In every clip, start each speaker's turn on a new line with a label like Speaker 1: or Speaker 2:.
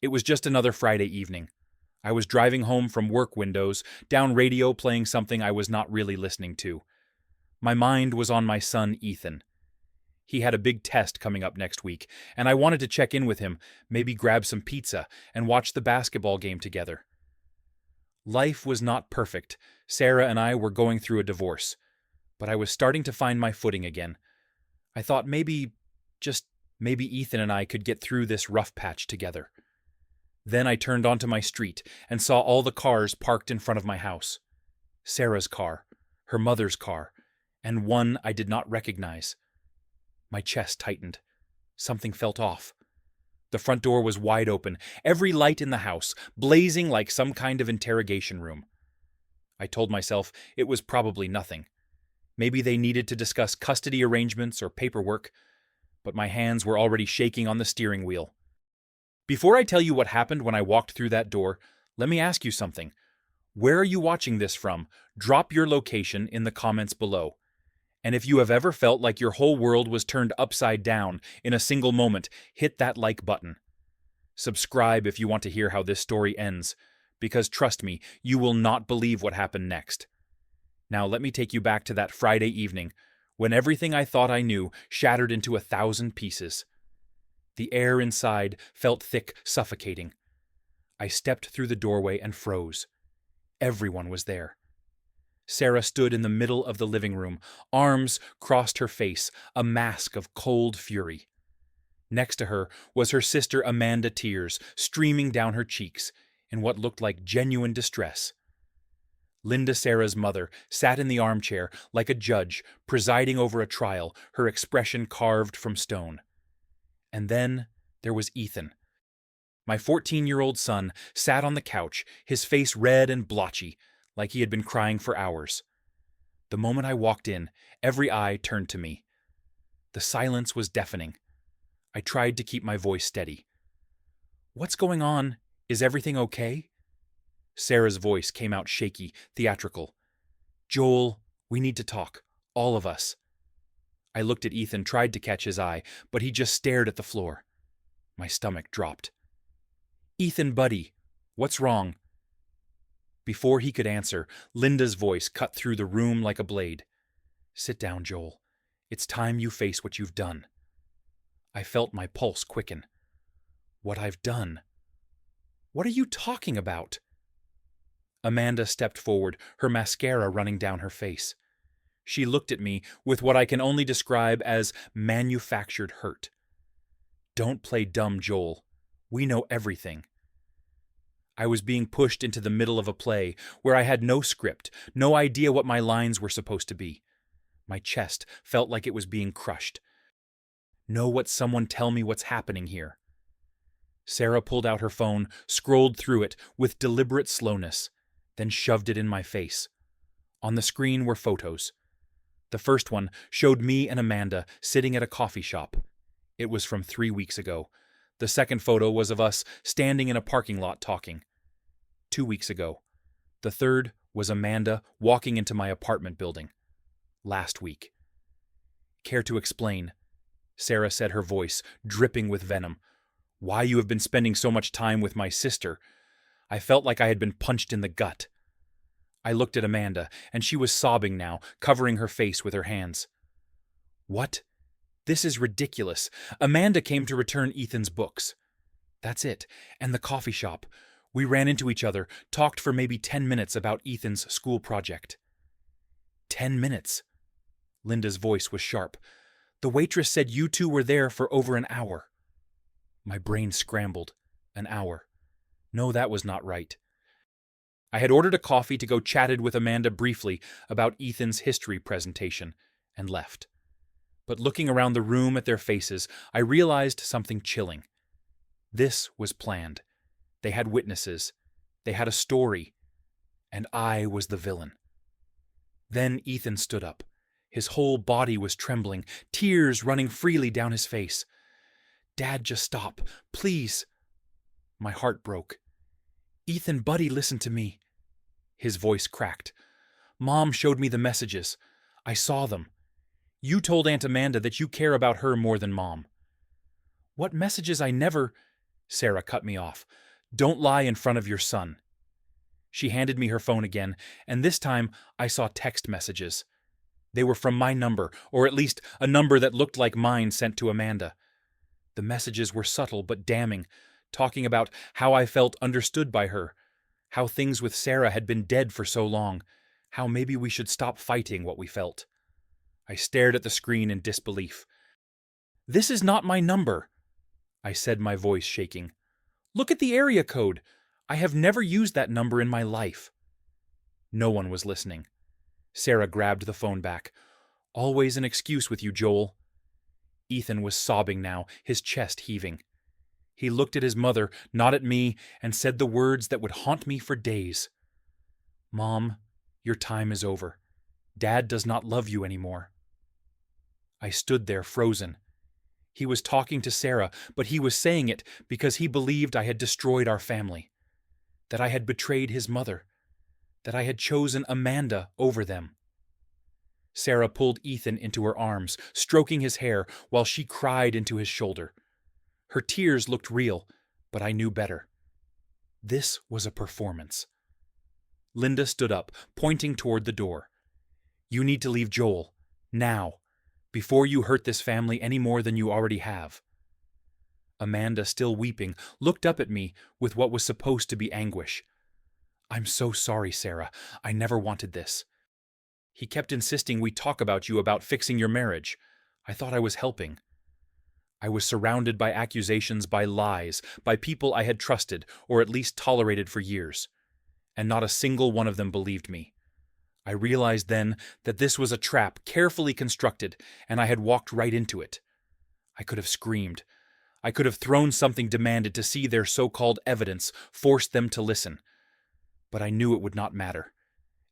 Speaker 1: It was just another Friday evening. I was driving home from work windows, down radio playing something I was not really listening to. My mind was on my son, Ethan. He had a big test coming up next week, and I wanted to check in with him, maybe grab some pizza, and watch the basketball game together. Life was not perfect. Sarah and I were going through a divorce, but I was starting to find my footing again. I thought maybe Ethan and I could get through this rough patch together. Then I turned onto my street and saw all the cars parked in front of my house. Sarah's car, her mother's car, and one I did not recognize. My chest tightened. Something felt off. The front door was wide open, every light in the house blazing like some kind of interrogation room. I told myself it was probably nothing. Maybe they needed to discuss custody arrangements or paperwork, but my hands were already shaking on the steering wheel. Before I tell you what happened when I walked through that door, let me ask you something. Where are you watching this from? Drop your location in the comments below. And if you have ever felt like your whole world was turned upside down in a single moment, hit that like button. Subscribe if you want to hear how this story ends, because trust me, you will not believe what happened next. Now let me take you back to that Friday evening, when everything I thought I knew shattered into 1,000 pieces. The air inside felt thick, suffocating. I stepped through the doorway and froze. Everyone was there. Sarah stood in the middle of the living room, arms crossed her face, a mask of cold fury. Next to her was her sister Amanda, tears streaming down her cheeks in what looked like genuine distress. Linda, Sarah's mother, sat in the armchair like a judge presiding over a trial, her expression carved from stone. And then there was Ethan. My 14-year-old son sat on the couch, his face red and blotchy, like he had been crying for hours. The moment I walked in, every eye turned to me. The silence was deafening. I tried to keep my voice steady. "What's going on? Is everything okay?" Sarah's voice came out shaky, theatrical. "Joel, we need to talk. All of us." I looked at Ethan, tried to catch his eye, but he just stared at the floor. My stomach dropped. "Ethan, buddy, what's wrong?" Before he could answer, Linda's voice cut through the room like a blade. "Sit down, Joel. It's time you face what you've done." I felt my pulse quicken. What I've done? What are you talking about? Amanda stepped forward, her mascara running down her face. She looked at me with what I can only describe as manufactured hurt. "Don't play dumb, Joel. We know everything." I was being pushed into the middle of a play where I had no script, no idea what my lines were supposed to be. My chest felt like it was being crushed. Someone tell me what's happening here. Sarah pulled out her phone, scrolled through it with deliberate slowness, then shoved it in my face. On the screen were photos. The first one showed me and Amanda sitting at a coffee shop. It was from 3 weeks ago. The second photo was of us standing in a parking lot talking. 2 weeks ago. The third was Amanda walking into my apartment building. Last week. "Care to explain?" Sarah said, her voice dripping with venom. "Why you have been spending so much time with my sister?" I felt like I had been punched in the gut. I looked at Amanda, and she was sobbing now, covering her face with her hands. "What? This is ridiculous. Amanda came to return Ethan's books. That's it. And the coffee shop. We ran into each other, talked for maybe 10 minutes about Ethan's school project." 10 minutes? Linda's voice was sharp. "The waitress said you two were there for over an hour." My brain scrambled. An hour. No, that was not right. I had ordered a coffee to go chatted with Amanda briefly about Ethan's history presentation, and left. But looking around the room at their faces, I realized something chilling. This was planned. They had witnesses. They had a story. And I was the villain. Then Ethan stood up. His whole body was trembling, tears running freely down his face. "Dad, just stop. Please." My heart broke. "Ethan, buddy, listen to me." His voice cracked. "Mom showed me the messages. I saw them. You told Aunt Amanda that you care about her more than Mom." "What messages? I never..." Sarah cut me off. "Don't lie in front of your son." She handed me her phone again, and this time I saw text messages. They were from my number, or at least a number that looked like mine sent to Amanda. The messages were subtle but damning, talking about how I felt understood by her, how things with Sarah had been dead for so long, how maybe we should stop fighting what we felt. I stared at the screen in disbelief. "This is not my number," I said, my voice shaking. "Look at the area code. I have never used that number in my life." No one was listening. Sarah grabbed the phone back. "Always an excuse with you, Joel." Ethan was sobbing now, his chest heaving. He looked at his mother, not at me, and said the words that would haunt me for days. "Mom, your time is over. Dad does not love you anymore." I stood there frozen. He was talking to Sarah, but he was saying it because he believed I had destroyed our family, that I had betrayed his mother, that I had chosen Amanda over them. Sarah pulled Ethan into her arms, stroking his hair while she cried into his shoulder. Her tears looked real, but I knew better. This was a performance. Linda stood up, pointing toward the door. "You need to leave Joel, now, before you hurt this family any more than you already have." Amanda, still weeping, looked up at me with what was supposed to be anguish. "I'm so sorry, Sarah. I never wanted this. He kept insisting we talk about you, about fixing your marriage. I thought I was helping. I was surrounded by accusations, by lies, by people I had trusted, or at least tolerated for years. And not a single one of them believed me. I realized then that this was a trap carefully constructed, and I had walked right into it. I could have screamed. I could have thrown something demanded to see their so-called evidence, forced them to listen. But I knew it would not matter.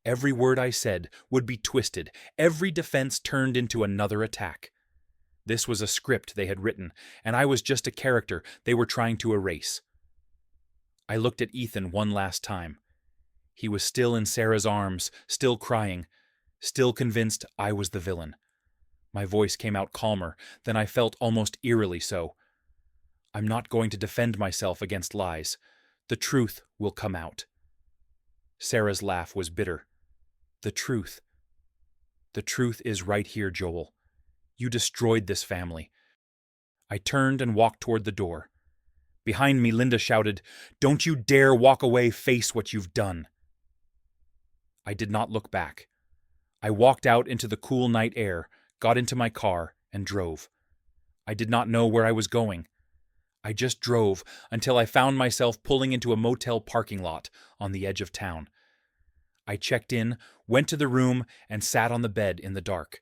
Speaker 1: Every word I said would be twisted, every defense turned into another attack. This was a script they had written, and I was just a character they were trying to erase. I looked at Ethan one last time. He was still in Sarah's arms, still crying, still convinced I was the villain. My voice came out calmer, then I felt almost eerily so. "I'm not going to defend myself against lies. The truth will come out." Sarah's laugh was bitter. "The truth. The truth is right here, Joel. You destroyed this family." I turned and walked toward the door. Behind me, Linda shouted, "Don't you dare walk away, face what you've done." I did not look back. I walked out into the cool night air, got into my car, and drove. I did not know where I was going. I just drove until I found myself pulling into a motel parking lot on the edge of town. I checked in, went to the room, and sat on the bed in the dark.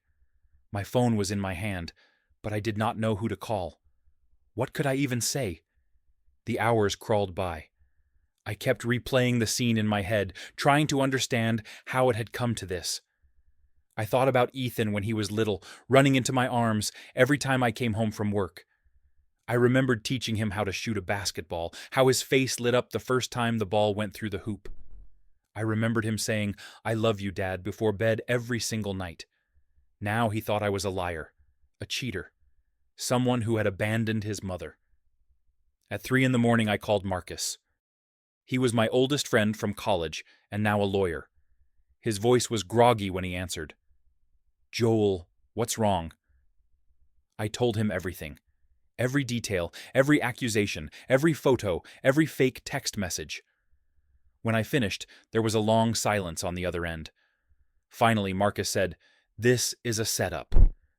Speaker 1: My phone was in my hand, but I did not know who to call. What could I even say? The hours crawled by. I kept replaying the scene in my head, trying to understand how it had come to this. I thought about Ethan when he was little, running into my arms every time I came home from work. I remembered teaching him how to shoot a basketball, how his face lit up the first time the ball went through the hoop. I remembered him saying, "I love you, Dad," before bed every single night. Now he thought I was a liar, a cheater, someone who had abandoned his mother. At 3 a.m, I called Marcus. He was my oldest friend from college and now a lawyer. His voice was groggy when he answered. "Joel, what's wrong?" I told him everything. Every detail, every accusation, every photo, every fake text message. When I finished, there was a long silence on the other end. Finally, Marcus said, "This is a setup.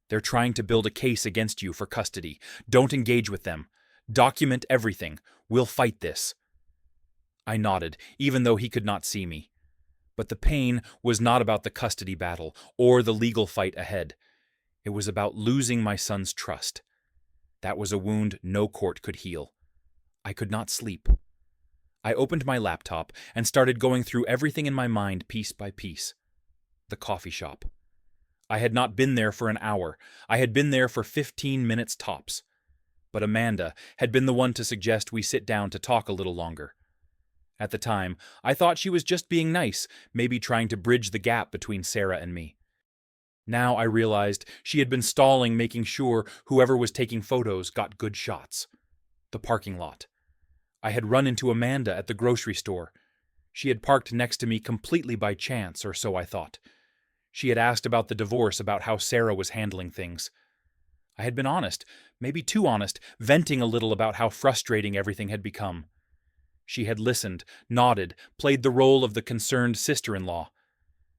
Speaker 1: They're trying to build a case against you for custody. Don't engage with them. Document everything. We'll fight this." I nodded, even though he could not see me. But the pain was not about the custody battle or the legal fight ahead. It was about losing my son's trust. That was a wound no court could heal. I could not sleep. I opened my laptop and started going through everything in my mind piece by piece. The coffee shop. I had not been there for an hour. I had been there for 15 minutes tops. But Amanda had been the one to suggest we sit down to talk a little longer. At the time, I thought she was just being nice, maybe trying to bridge the gap between Sarah and me. Now I realized she had been stalling, making sure whoever was taking photos got good shots. The parking lot. I had run into Amanda at the grocery store. She had parked next to me completely by chance, or so I thought. She had asked about the divorce, about how Sarah was handling things. I had been honest, maybe too honest, venting a little about how frustrating everything had become. She had listened, nodded, played the role of the concerned sister-in-law.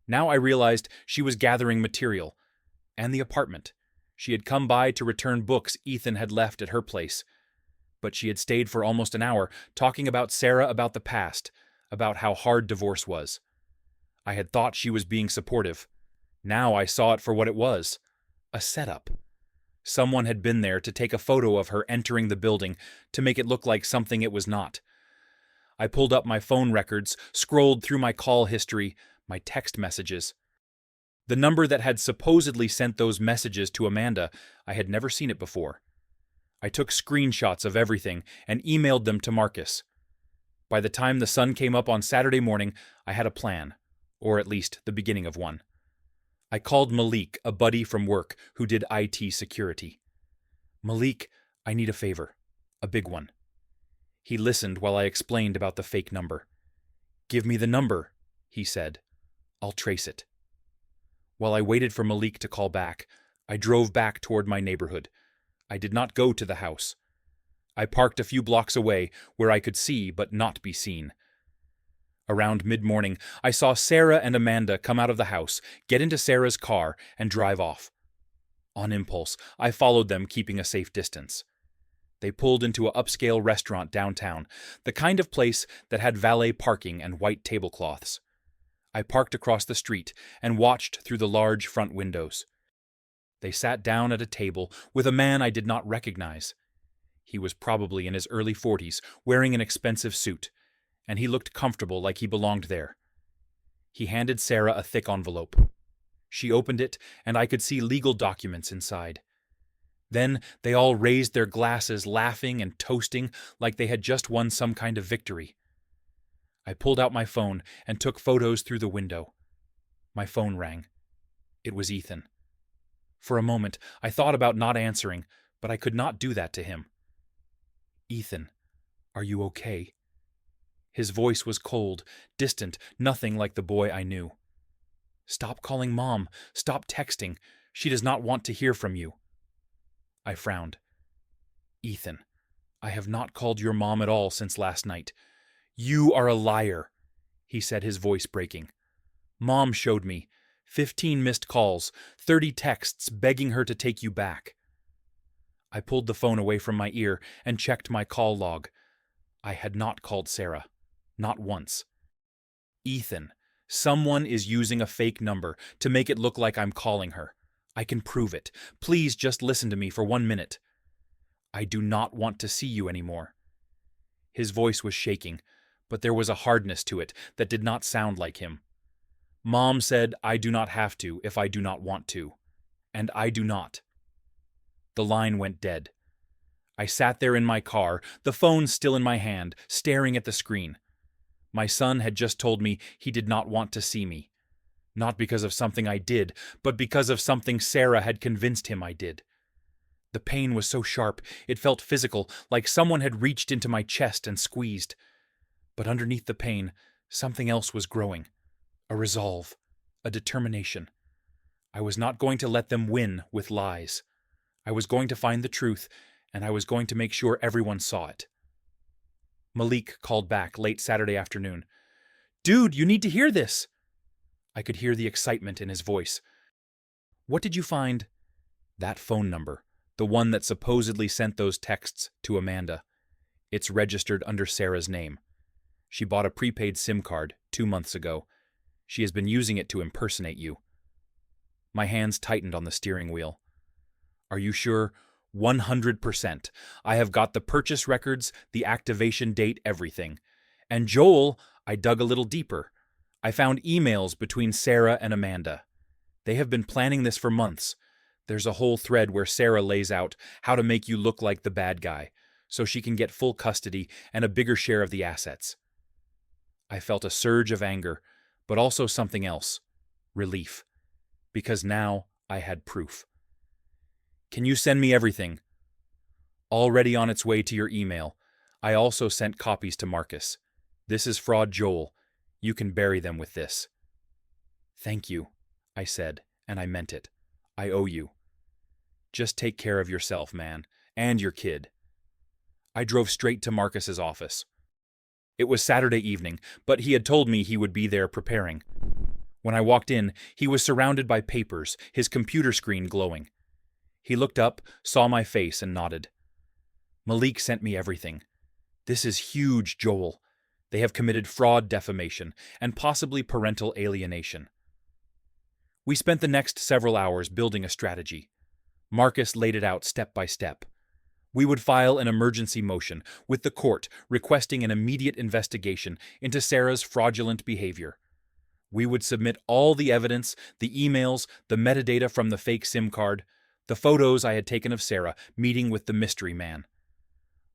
Speaker 1: Now I realized she was gathering material. And the apartment. She had come by to return books Ethan had left at her place. But she had stayed for almost an hour, talking about Sarah, about the past, about how hard divorce was. I had thought she was being supportive. Now I saw it for what it was. A setup. Someone had been there to take a photo of her entering the building to make it look like something it was not. I pulled up my phone records, scrolled through my call history, my text messages. The number that had supposedly sent those messages to Amanda, I had never seen it before. I took screenshots of everything and emailed them to Marcus. By the time the sun came up on Saturday morning, I had a plan, or at least the beginning of one. I called Malik, a buddy from work who did IT security. "Malik, I need a favor. A big one." He listened while I explained about the fake number. "Give me the number," he said. "I'll trace it." While I waited for Malik to call back, I drove back toward my neighborhood. I did not go to the house. I parked a few blocks away where I could see but not be seen. Around mid-morning, I saw Sarah and Amanda come out of the house, get into Sarah's car, and drive off. On impulse, I followed them, keeping a safe distance. They pulled into an upscale restaurant downtown, the kind of place that had valet parking and white tablecloths. I parked across the street and watched through the large front windows. They sat down at a table with a man I did not recognize. He was probably in his early 40s, wearing an expensive suit, and he looked comfortable, like he belonged there. He handed Sarah a thick envelope. She opened it, and I could see legal documents inside. Then they all raised their glasses, laughing and toasting like they had just won some kind of victory. I pulled out my phone and took photos through the window. My phone rang. It was Ethan. For a moment, I thought about not answering, but I could not do that to him. "Ethan, are you okay?" His voice was cold, distant, nothing like the boy I knew. "Stop calling Mom. Stop texting. She does not want to hear from you." I frowned. "Ethan, I have not called your mom at all since last night. You are a liar," he said, his voice breaking. "Mom showed me. 15 missed calls, 30 texts begging her to take you back." I pulled the phone away from my ear and checked my call log. I had not called Sarah. Not once. "Ethan, someone is using a fake number to make it look like I'm calling her. I can prove it. Please just listen to me for 1 minute. I do not want to see you anymore." His voice was shaking, but there was a hardness to it that did not sound like him. "Mom said I do not have to if I do not want to. And I do not." The line went dead. I sat there in my car, the phone still in my hand, staring at the screen. My son had just told me he did not want to see me. Not because of something I did, but because of something Sarah had convinced him I did. The pain was so sharp, it felt physical, like someone had reached into my chest and squeezed. But underneath the pain, something else was growing. A resolve, a determination. I was not going to let them win with lies. I was going to find the truth, and I was going to make sure everyone saw it. Malik called back late Saturday afternoon. "Dude, you need to hear this." I could hear the excitement in his voice. "What did you find?" That phone number, the one that supposedly sent those texts to Amanda. It's registered under Sarah's name. She bought a prepaid SIM card 2 months ago. She has been using it to impersonate you. My hands tightened on the steering wheel. "Are you sure?" 100%. I have got the purchase records, the activation date, everything. And Joel, I dug a little deeper. I found emails between Sarah and Amanda. They have been planning this for months. There's a whole thread where Sarah lays out how to make you look like the bad guy, so she can get full custody and a bigger share of the assets. I felt a surge of anger, but also something else. Relief. Because now I had proof. "Can you send me everything?" "Already on its way to your email. I also sent copies to Marcus. This is fraud, Joel. You can bury them with this. Thank you, I said, and I meant it. I owe you. Just take care of yourself, man, and your kid. I drove straight to Marcus's office. It was Saturday evening, but he had told me he would be there preparing. When I walked in, he was surrounded by papers, his computer screen glowing. He looked up, saw my face, and nodded. Malik sent me everything. This is huge, Joel. They have committed fraud, defamation, and possibly parental alienation. We spent the next several hours building a strategy. Marcus laid it out step by step. We would file an emergency motion with the court requesting an immediate investigation into Sarah's fraudulent behavior. We would submit all the evidence, the emails, the metadata from the fake SIM card, the photos I had taken of Sarah meeting with the mystery man.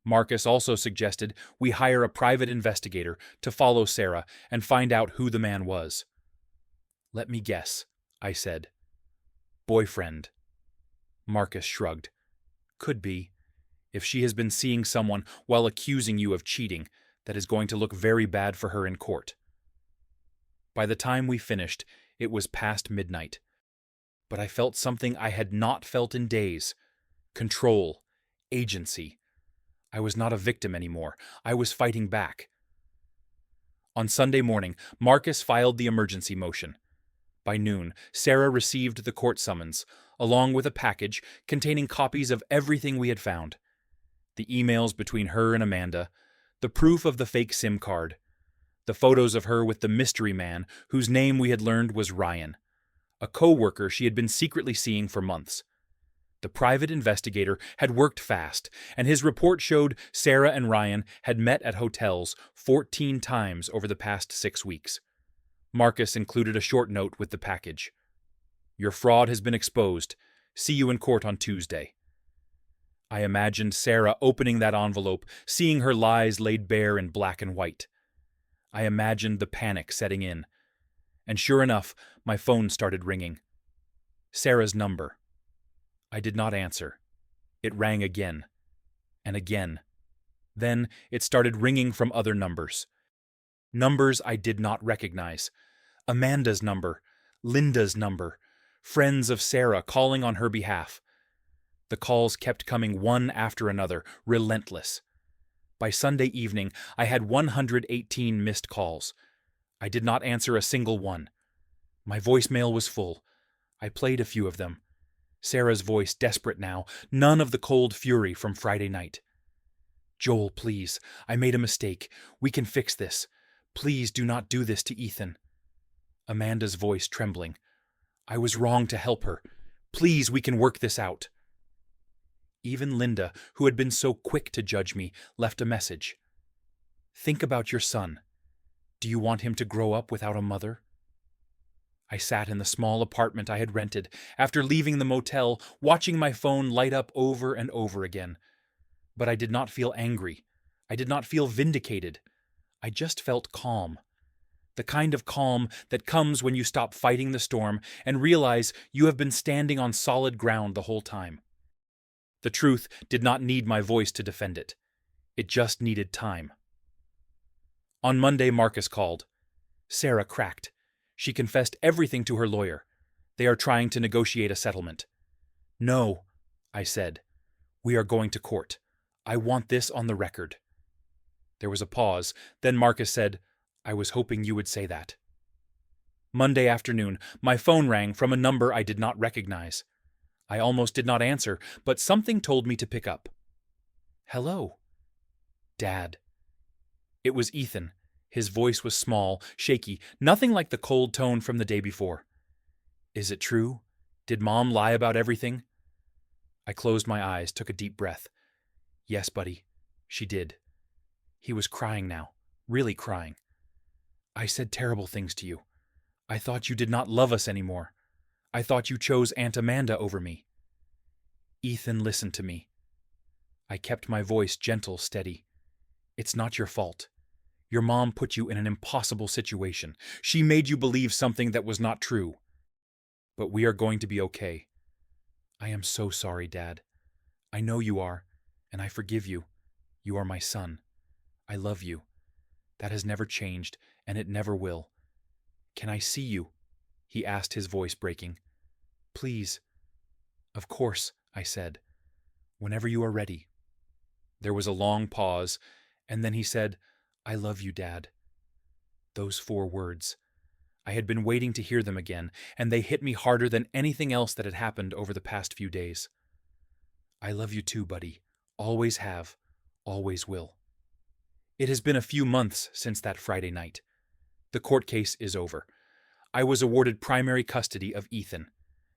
Speaker 1: Marcus also suggested we hire a private investigator to follow Sarah and find out who the man was. Let me guess, I said. Boyfriend. Marcus shrugged. Could be. If she has been seeing someone while accusing you of cheating, that is going to look very bad for her in court. By the time we finished, it was past midnight. But I felt something I had not felt in days. Control. Agency. I was not a victim anymore. I was fighting back. On Sunday morning, Marcus filed the emergency motion. By noon, Sarah received the court summons, along with a package containing copies of everything we had found. The emails between her and Amanda, the proof of the fake SIM card, the photos of her with the mystery man whose name we had learned was Ryan, a co-worker she had been secretly seeing for months. The private investigator had worked fast, and his report showed Sarah and Ryan had met at hotels 14 times over the past 6 weeks. Marcus included a short note with the package. Your fraud has been exposed. See you in court on Tuesday. I imagined Sarah opening that envelope, seeing her lies laid bare in black and white. I imagined the panic setting in. And sure enough, my phone started ringing. Sarah's number. I did not answer. It rang again. And again. Then it started ringing from other numbers. Numbers I did not recognize. Amanda's number. Linda's number. Friends of Sarah calling on her behalf. The calls kept coming one after another, relentless. By Sunday evening, I had 118 missed calls. I did not answer a single one. My voicemail was full. I played a few of them. Sarah's voice desperate now, none of the cold fury from Friday night. Joel, please, I made a mistake. We can fix this. Please do not do this to Ethan. Amanda's voice trembling. I was wrong to help her. Please, we can work this out. Even Linda, who had been so quick to judge me, left a message. Think about your son. Do you want him to grow up without a mother? I sat in the small apartment I had rented after leaving the motel, watching my phone light up over and over again. But I did not feel angry. I did not feel vindicated. I just felt calm. The kind of calm that comes when you stop fighting the storm and realize you have been standing on solid ground the whole time. The truth did not need my voice to defend it. It just needed time. On Monday, Marcus called. Sarah cracked. She confessed everything to her lawyer. They are trying to negotiate a settlement. No, I said. We are going to court. I want this on the record. There was a pause. Then Marcus said, I was hoping you would say that. Monday afternoon, my phone rang from a number I did not recognize. I almost did not answer, but something told me to pick up. Hello. Dad. It was Ethan. His voice was small, shaky, nothing like the cold tone from the day before. Is it true? Did Mom lie about everything? I closed my eyes, took a deep breath. Yes, buddy, she did. He was crying now, really crying. I said terrible things to you. I thought you did not love us anymore. I thought you chose Aunt Amanda over me. Ethan, listen to me. I kept my voice gentle, steady. It's not your fault. Your mom put you in an impossible situation. She made you believe something that was not true. But we are going to be okay. I am so sorry, Dad. I know you are, and I forgive you. You are my son. I love you. That has never changed, and it never will. Can I see you?" he asked, his voice breaking. "Please." "Of course," I said. "Whenever you are ready." There was a long pause, and then he said, "I love you, Dad." Those 4 words. I had been waiting to hear them again, and they hit me harder than anything else that had happened over the past few days. "I love you too, buddy. Always have. Always will." It has been a few months since that Friday night. The court case is over. I was awarded primary custody of Ethan.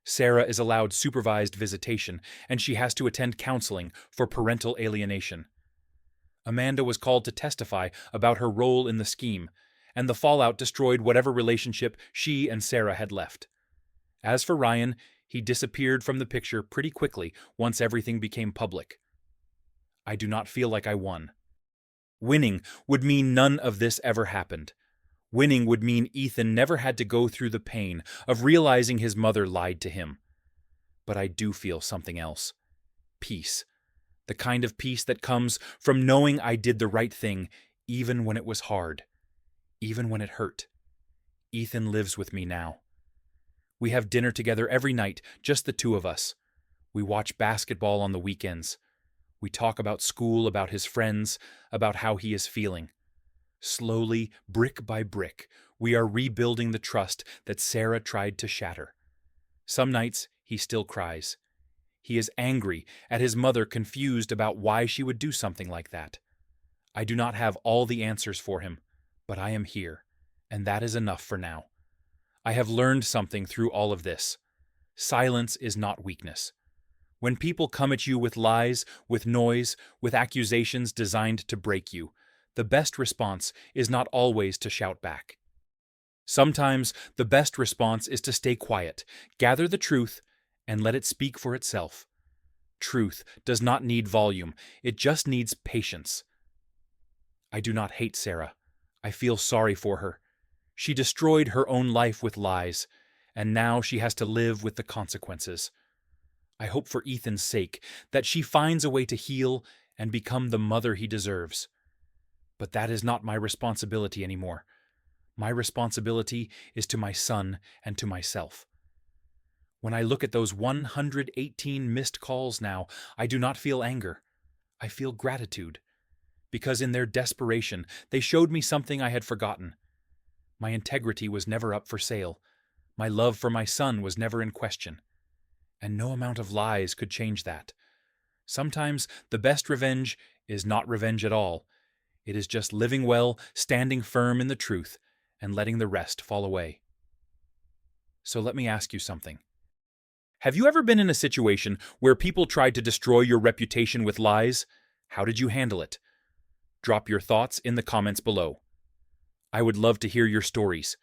Speaker 1: Sarah is allowed supervised visitation, and she has to attend counseling for parental alienation. Amanda was called to testify about her role in the scheme, and the fallout destroyed whatever relationship she and Sarah had left. As for Ryan, he disappeared from the picture pretty quickly once everything became public. I do not feel like I won. Winning would mean none of this ever happened. Winning would mean Ethan never had to go through the pain of realizing his mother lied to him. But I do feel something else. Peace. The kind of peace that comes from knowing I did the right thing, even when it was hard. Even when it hurt. Ethan lives with me now. We have dinner together every night, just the 2 of us. We watch basketball on the weekends. We talk about school, about his friends, about how he is feeling. Slowly, brick by brick, we are rebuilding the trust that Sarah tried to shatter. Some nights, he still cries. He is angry at his mother, confused about why she would do something like that. I do not have all the answers for him, but I am here, and that is enough for now. I have learned something through all of this. Silence is not weakness. When people come at you with lies, with noise, with accusations designed to break you, the best response is not always to shout back. Sometimes the best response is to stay quiet, gather the truth, and let it speak for itself. Truth does not need volume, it just needs patience. I do not hate Sarah. I feel sorry for her. She destroyed her own life with lies, and now she has to live with the consequences. I hope for Ethan's sake that she finds a way to heal and become the mother he deserves. But that is not my responsibility anymore. My responsibility is to my son and to myself. When I look at those 118 missed calls now, I do not feel anger. I feel gratitude. Because in their desperation, they showed me something I had forgotten. My integrity was never up for sale. My love for my son was never in question. And no amount of lies could change that. Sometimes the best revenge is not revenge at all. It is just living well, standing firm in the truth, and letting the rest fall away. So let me ask you something. Have you ever been in a situation where people tried to destroy your reputation with lies? How did you handle it? Drop your thoughts in the comments below. I would love to hear your stories.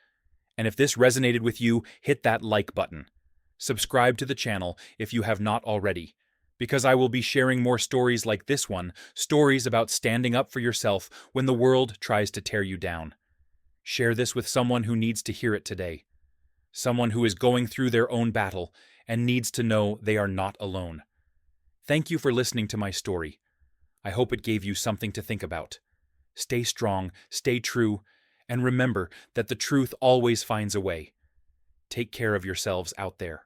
Speaker 1: And if this resonated with you, hit that like button. Subscribe to the channel if you have not already, because I will be sharing more stories like this one, stories about standing up for yourself when the world tries to tear you down. Share this with someone who needs to hear it today. Someone who is going through their own battle and needs to know they are not alone. Thank you for listening to my story. I hope it gave you something to think about. Stay strong, stay true, and remember that the truth always finds a way. Take care of yourselves out there.